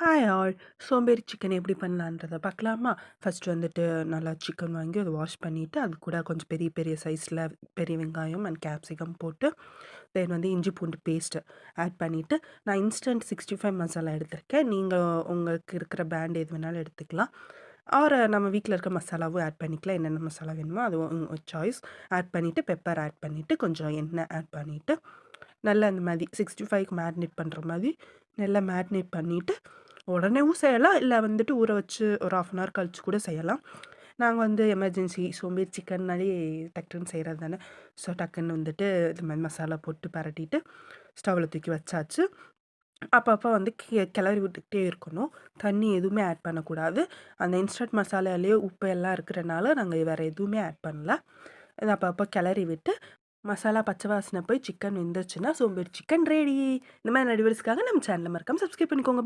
Hi all. சோம்பேறி chicken எப்படி பண்ணலான்றத பார்க்கலாமா? ஃபர்ஸ்ட் வந்துட்டு நல்லா சிக்கன் வாங்கி அதை வாஷ் பண்ணிவிட்டு அது கூட கொஞ்சம் பெரிய பெரிய சைஸில் பெரிய வெங்காயம் அண்ட் கேப்சிகம் போட்டு தென் வந்து இஞ்சி பூண்டு பேஸ்ட்டு ஆட் பண்ணிவிட்டு நான் இன்ஸ்டன்ட் 65 மசாலா எடுத்திருக்கேன். நீங்கள் உங்களுக்கு இருக்கிற பிராண்ட் எது வேணாலும் எடுத்துக்கலாம். ஆர் நம்ம வீட்டில் இருக்க மசாலாவும் ஆட் பண்ணிக்கலாம். என்னென்ன மசாலா வேணுமோ அது உங்கள் சாய்ஸ். ஆட் பண்ணிவிட்டு பெப்பர் ஆட் பண்ணிவிட்டு கொஞ்சம் எண்ணெய் ஆட் பண்ணிவிட்டு நல்லா இந்த மாதிரி 65க்கு மேரினேட் பண்ணுற மாதிரி நல்லா மேரினேட் பண்ணிவிட்டு உடனேவும் செய்யலாம், இல்லை வந்துட்டு ஊற வச்சு ஒரு 1/2 அன் ஹவர் கழிச்சு கூட செய்யலாம். நாங்கள் வந்து எமர்ஜென்சி சோம்பேறி சிக்கன்னாலே டக்குன்னு செய்கிறது தானே. ஸோ டக்குன்னு வந்துட்டு இது மாதிரி மசாலா போட்டு பரட்டிட்டு ஸ்டவ்வில் தூக்கி வச்சாச்சு. அப்பப்போ வந்து கிளறி விட்டுக்கிட்டே இருக்கணும். தண்ணி எதுவுமே ஆட் பண்ணக்கூடாது. அந்த இன்ஸ்டன்ட் மசாலாலேயே உப்பு எல்லாம் இருக்கிறனால நாங்கள் வேறு எதுவுமே ஆட் பண்ணல. அது அப்பப்போ கிளறி விட்டு மசாலா பச்சை வாசனை போய் சிக்கன் வெந்துருச்சுன்னா சோம்பேறி சிக்கன் ரெடி. இந்த மாதிரி வீடியோஸ்க்காக நம்ம சேனலை மறக்காம சப்ஸ்கிரைப் பண்ணிக்கோங்க.